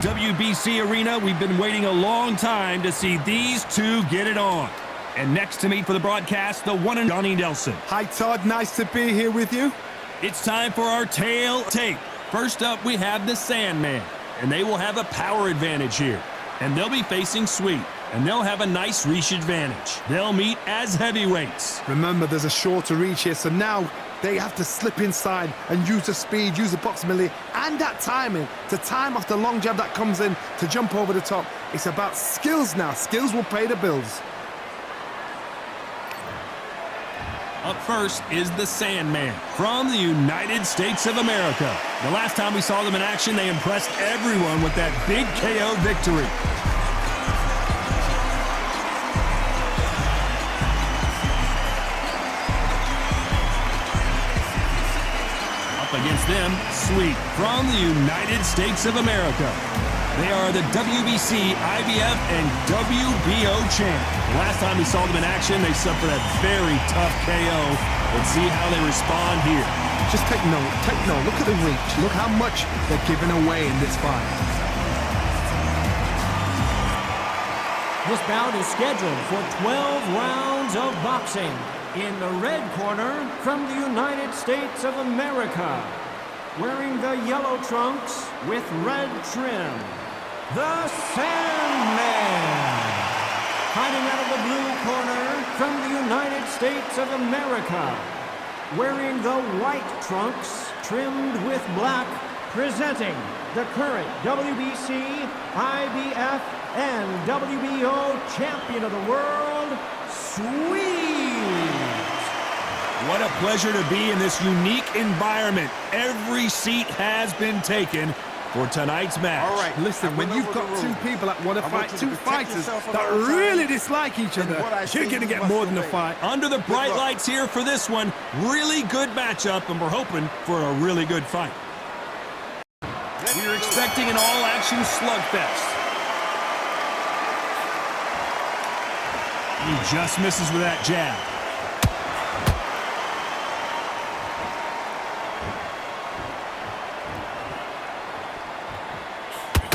WBC arena, we've been waiting a long time to see these two get it on. And next to me for the broadcast, the one and Johnny Nelson. Hi, Todd. Nice to be here with you. It's time for our tail tape. First up, we have the Sandman, and they will have a power advantage here. And they'll be facing Sweet, and they'll have a nice reach advantage. They'll meet as heavyweights. Remember, there's a shorter reach here, so now they have to slip inside and use the speed, use the proximity, and that timing to time off the long jab that comes in to jump over the top. It's about skills now. Skills will pay the bills. Up first is the Sandman from the United States of America. The last time we saw them in action, they impressed everyone with that big KO victory. Up against them, Sweet from the United States of America. They are the WBC, IBF, and WBO champ. The last time we saw them in action, they suffered a very tough KO. Let's see how they respond here. Just take note. Look at the reach. Look how much they're giving away in this fight. This bout is scheduled for 12 rounds of boxing. In the red corner, from the United States of America, wearing the yellow trunks with red trim, the Sandman. Fighting out of the blue corner, from the United States of America, wearing the white trunks trimmed with black, presenting the current WBC, IBF, and WBO champion of the world, Sweet. What a pleasure to be in this unique environment. Every seat has been taken for tonight's match. All right, listen, when you've got two people that want to fight, two fighters that really dislike each other, you're going to get more than a fight. Under the bright lights here for this one, really good matchup, and we're hoping for a really good fight. We're expecting an all-action slugfest. He just misses with that jab.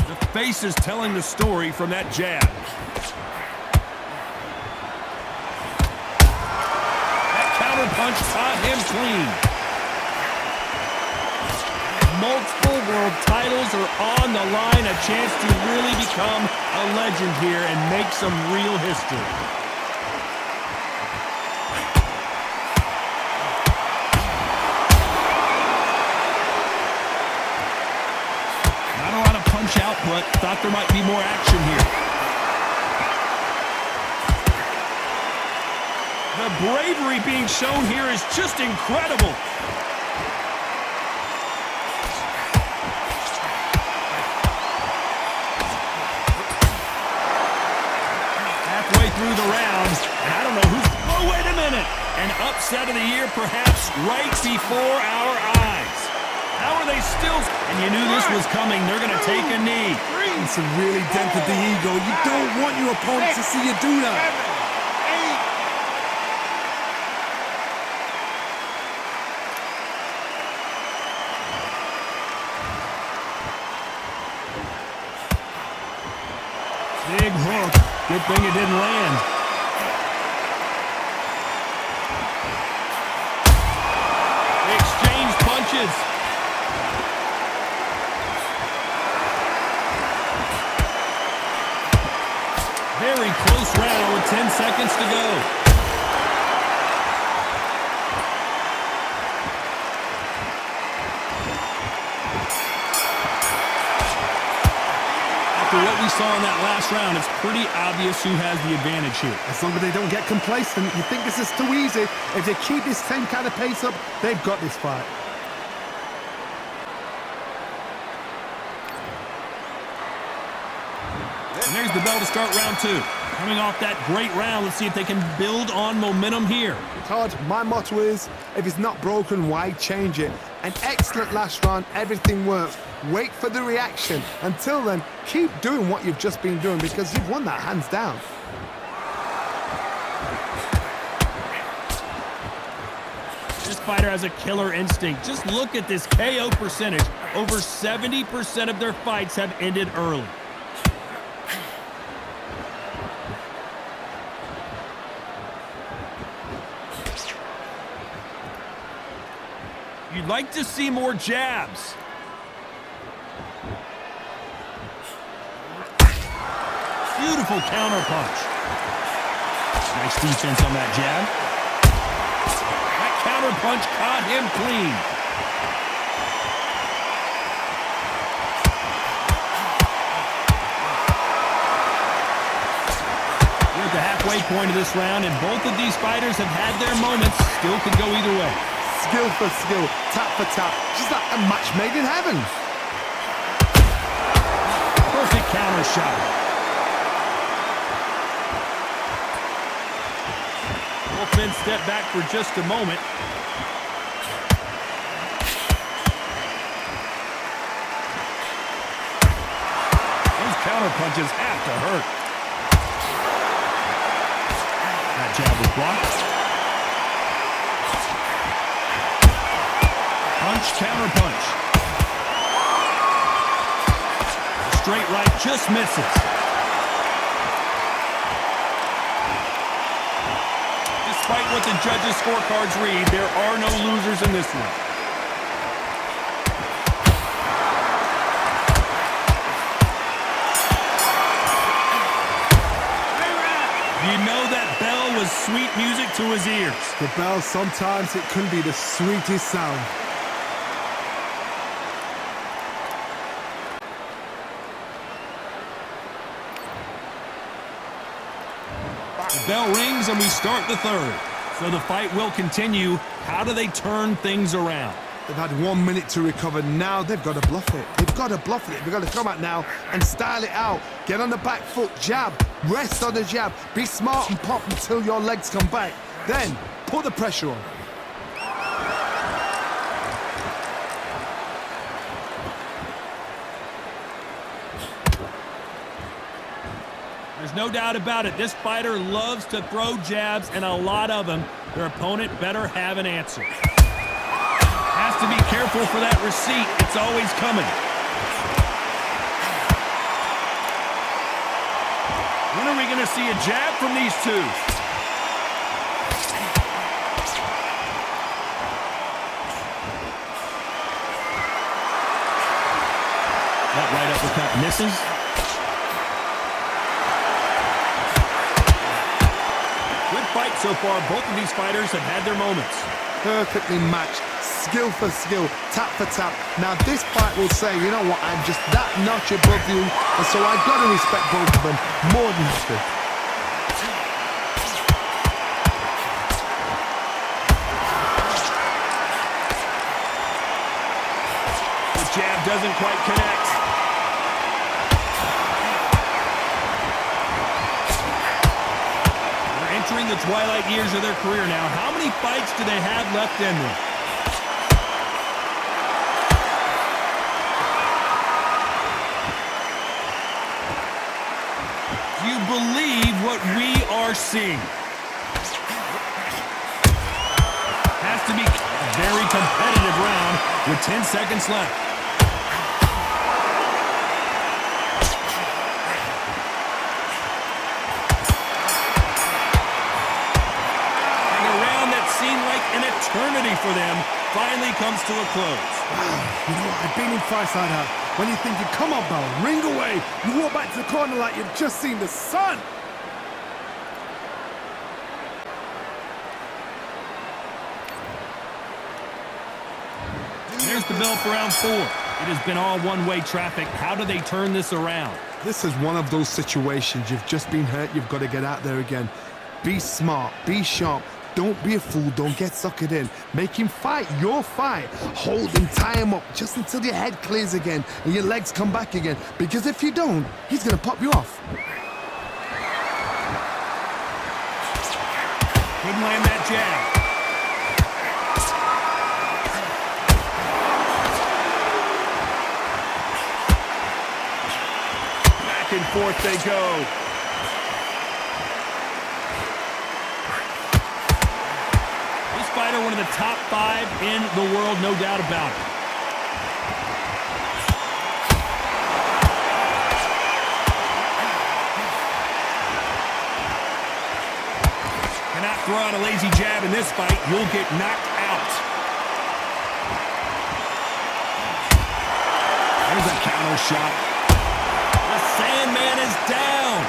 The face is telling the story from that jab. That counter punch caught him clean. Multiple world titles are on the line. A chance to really become a legend here and make some real history. Output. Thought there might be more action here. The bravery being shown here is just incredible. Halfway through the round, and I don't know who's... Oh, wait a minute! An upset of the year, perhaps, right before our eyes. How are they still... And you knew this was coming. They're going to take a knee. It's really dented the ego. You don't want your opponent to see you do that. Big hook. Good thing it didn't land. They exchanged punches. Very close round with 10 seconds to go. After what we saw in that last round, it's pretty obvious who has the advantage here. As long as they don't get complacent, you think this is too easy. If they keep this same kind of pace up, they've got this fight. And there's the bell to start round two. Coming off that great round, let's see if they can build on momentum here. Todd, my motto is, if it's not broken, why change it? An excellent last round, everything works. Wait for the reaction. Until then, keep doing what you've just been doing because you've won that hands down. This fighter has a killer instinct. Just look at this KO percentage. over 70% of their fights have ended early. You'd like to see more jabs. Beautiful counter punch. Nice defense on that jab. That counter punch caught him clean. We're at the halfway point of this round, and both of these fighters have had their moments. Still could go either way. Skill for skill, tap for tap, just like a match made in heaven. Perfect counter shot. Both men step back for just a moment. Those counter punches have to hurt. That jab was blocked. Punch, counter punch. Straight right just misses. Despite what the judges' scorecards read, there are no losers in this one. You know that bell was sweet music to his ears. The bell, sometimes it can be the sweetest sound. The bell rings and we start the third. So the fight will continue. How do they turn things around? They've had 1 minute to recover. Now they've got to bluff it. They've got to bluff it. They've got to come out now and style it out. Get on the back foot, jab, rest on the jab. Be smart and pop until your legs come back. Then put the pressure on. There's no doubt about it. This fighter loves to throw jabs, and a lot of them. Their opponent better have an answer. Has to be careful for that receipt. It's always coming. When are we going to see a jab from these two? That right uppercut misses. Good fight so far. Both of these fighters have had their moments. Perfectly matched, skill for skill, tap for tap. Now this fight will say, you know what, I'm just that notch above you, and so I've got to respect both of them more than happy. The jab doesn't quite connect. Entering the twilight years of their career now. How many fights do they have left in them? Do you believe what we are seeing? Has to be a very competitive round with 10 seconds left. An eternity for them finally comes to a close. You know what? I've been in fights like that. When you're thinking, come on, Bell, ring away. You walk back to the corner like you've just seen the sun. There's the bell for round 4. It has been all one-way traffic. How do they turn this around? This is one of those situations. You've just been hurt. You've got to get out there again. Be smart. Be sharp. Don't be a fool. Don't get suckered in. Make him fight your fight. Hold him, tie him up just until your head clears again and your legs come back again. Because if you don't, he's going to pop you off. Couldn't land that jab. Back and forth they go. Fighter, one of the top 5 in the world, no doubt about it. throw out a lazy jab in this fight, you'll get knocked out. There's a counter shot. The Sandman is down.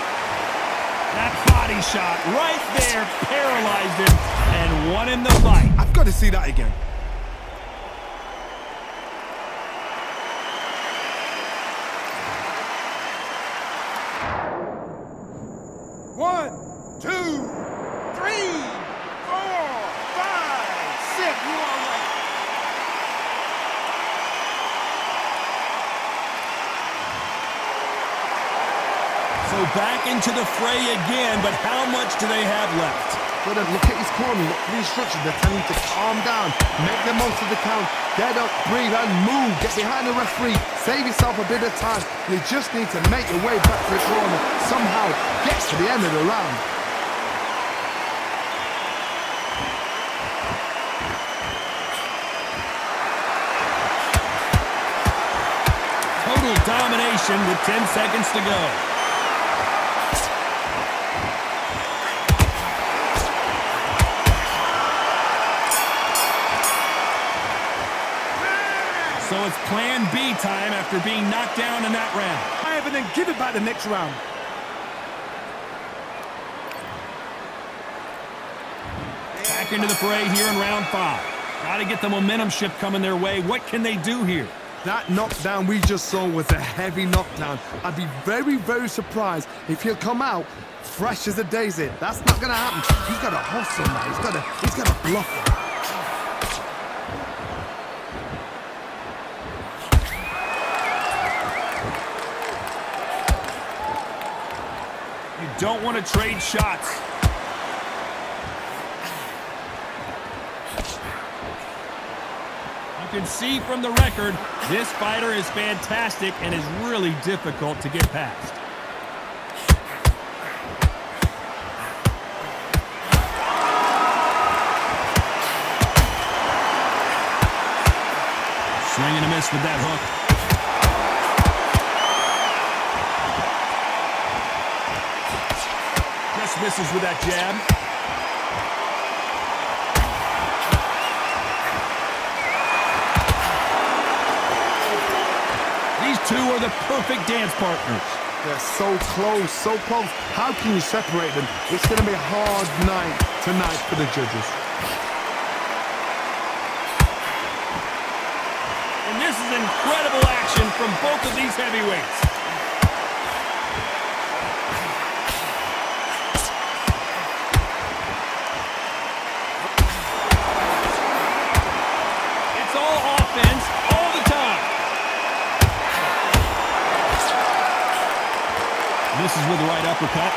That body shot right there paralyzed him and won him the fight. I've got to see that again. One, two, three, four, five, six. You are right. So back into the fray again, but how much do they have left? But then look at his corner, look at the instructions. They're telling him to calm down, make the most of the count, get up, breathe, and move. Get behind the referee, save yourself a bit of time. You just need to make your way back to the corner. Somehow, get to the end of the round. Total domination with 10 seconds to go. So it's plan B time after being knocked down in that round. And then give it back the next round. Back into the fray here in round 5. Got to get the momentum shift coming their way. What can they do here? That knockdown we just saw was a heavy knockdown. I'd be very, very surprised if he'll come out fresh as a daisy. That's not going to happen. He's got to hustle now. He's got to bluff it. You don't want to trade shots. You can see from the record, this fighter is fantastic and is really difficult to get past. Swing and a miss with that hook. Just misses with that jab. These two are the perfect dance partners. They're so close, so close. How can you separate them? It's going to be a hard night tonight for the judges. And this is incredible action from both of these heavyweights. It's all offense all the time. Misses with the right uppercut.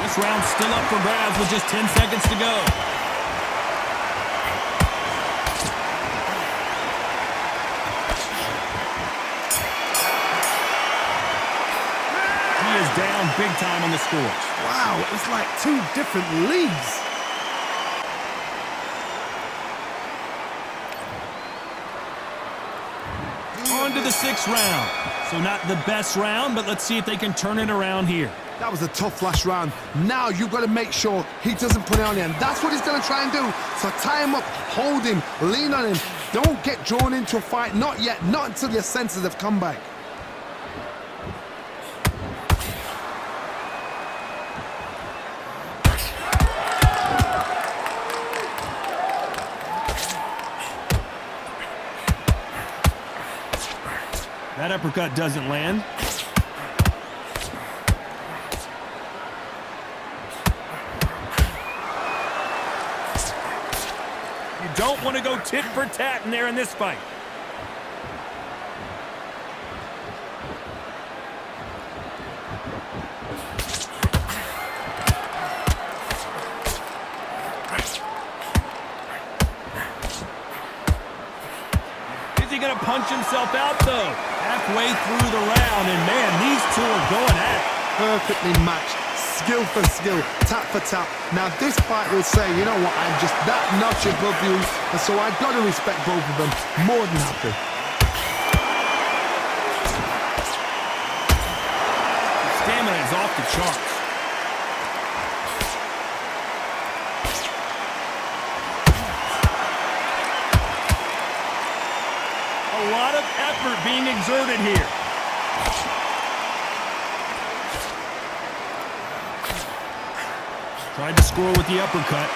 This round's still up for grabs with just 10 seconds to go. He is down big time on the scores. Wow, it's like two different leagues. On to the 6th round. So not the best round, but let's see if they can turn it around here. That was a tough last round. Now you've got to make sure he doesn't put it on you. And that's what he's going to try and do. So tie him up, hold him, lean on him. Don't get drawn into a fight. Not yet. Not until your senses have come back. That uppercut doesn't land. You don't want to go tit for tat in there in this fight. Is he going to punch himself out, though? Halfway through the round, and man, these two are going at it. Perfectly matched. Skill for skill, tap for tap. Now this fight will say, you know what, I'm just that notch above you, and so I've got to respect both of them. More than happy. is off the charts. A lot of effort being exerted here. Tried to score with the uppercut.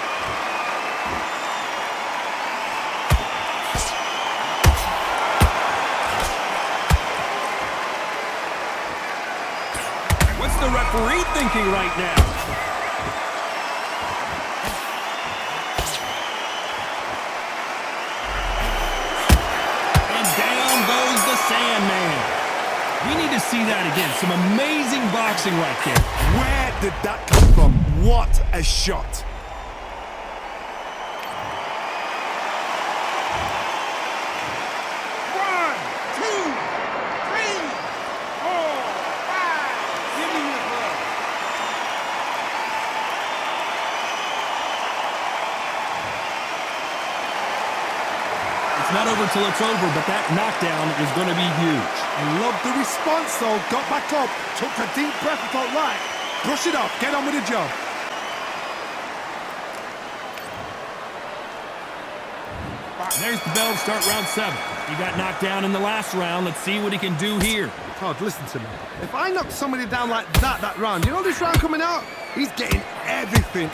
What's the referee thinking right now? And down goes the Sandman. We need to see that again. Some amazing boxing right there. Where did that come from? What a shot. Not over till it's over, but that knockdown is going to be huge. I love the response, though. Got back up, took a deep breath and thought, right, brush it off, get on with the job. There's the bell to start round 7. He got knocked down in the last round. Let's see what he can do here. Todd, listen to me. If I knock somebody down like that round, you know this round coming out? He's getting everything,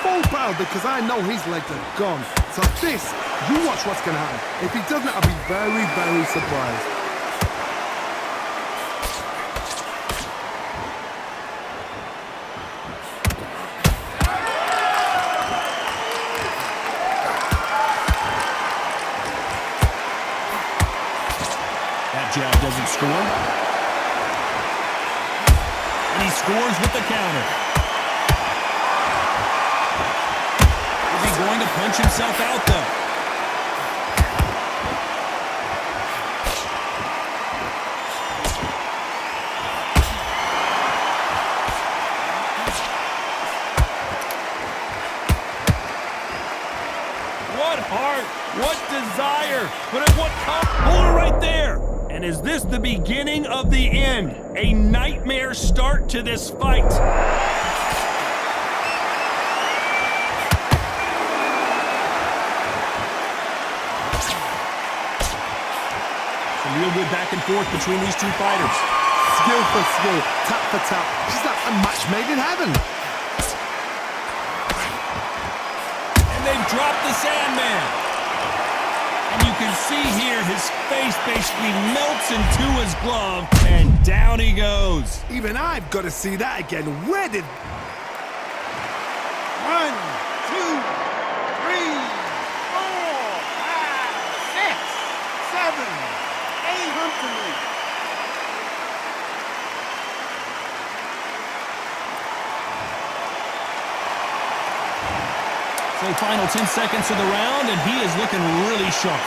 full barrel, because I know his legs are gone. So this, you watch what's going to happen. If he doesn't, I'll be very, very surprised. That jab doesn't score. And he scores with the counter. Is he going to punch himself out, though? What heart, what desire, but at what cost? Hold it right there. And is this the beginning of the end? A nightmare start to this fight. Some real good back and forth between these two fighters. Skill for skill, tap for tap. It's like a match made in heaven. And they've dropped the Sandman. And you can see here his face basically melts into his glove, and down he goes. Even I've got to see that again. Where did... 1, 2, 3, 4, 5, 6, 7, 8. Comfortably. So final 10 seconds of the round, and he is looking really sharp.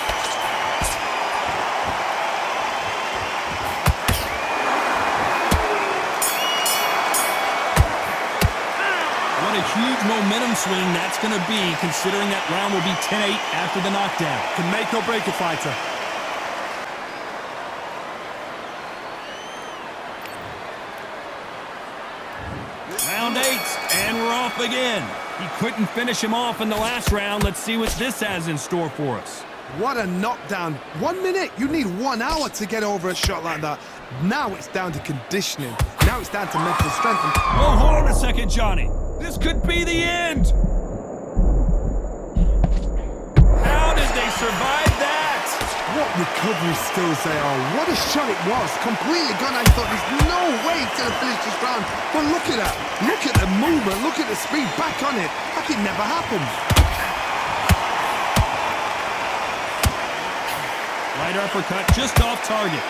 What a huge momentum swing that's going to be, considering that round will be 10-8 after the knockdown. Can make or break a fighter. Round 8, and we're off again. He couldn't finish him off in the last round. Let's see what this has in store for us. What a knockdown. 1 minute, you need 1 hour to get over a shot like that. Now it's down to conditioning. Now it's down to mental strength. Oh, hold on a second, Johnny. This could be the end. How did they survive that? What recovery skills they are. What a shot it was. Completely gone. I thought there's no way he's going to finish this round. But look at that. Look at the movement. Look at the speed. Back on it. Like it never happened. Right uppercut just off target.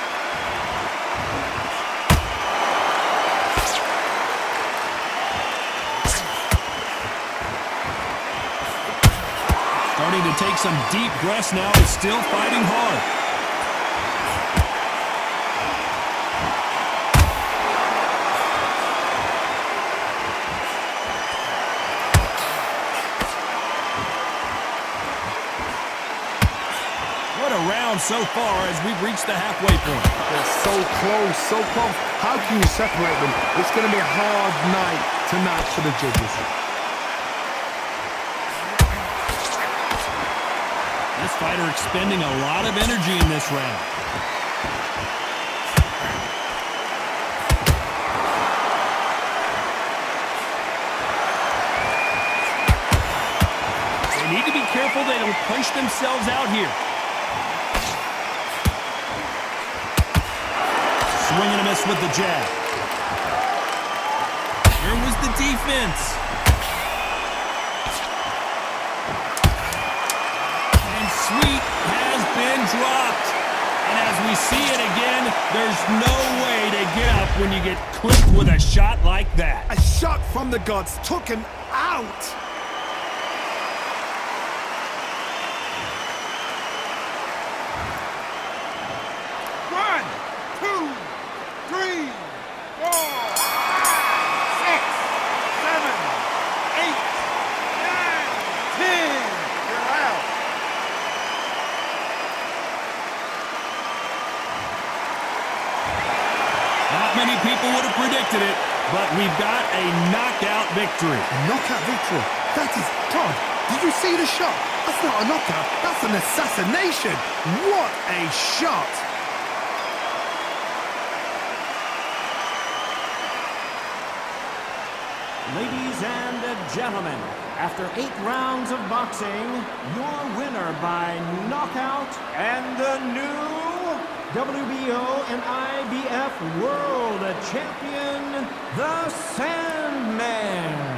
Starting to take some deep breaths now, but still fighting hard. What a round so far as we've reached the halfway point. They're so close, so close. How can you separate them? It's going to be a hard night tonight for the judges. This fighter expending a lot of energy in this round. They need to be careful they don't punch themselves out here. Swing and a miss with the jab. Here was the defense. And Sweet has been dropped. And as we see it again, there's no way to get up when you get clipped with a shot like that. A shot from the gods took him out. Many people would have predicted it, but we've got a knockout victory. A knockout victory? That is Todd. Did you see the shot? That's not a knockout. That's an assassination. What a shot. Ladies and gentlemen, after 8 rounds of boxing, your winner by knockout and the new WBO and IBF World Champion, the Sandman.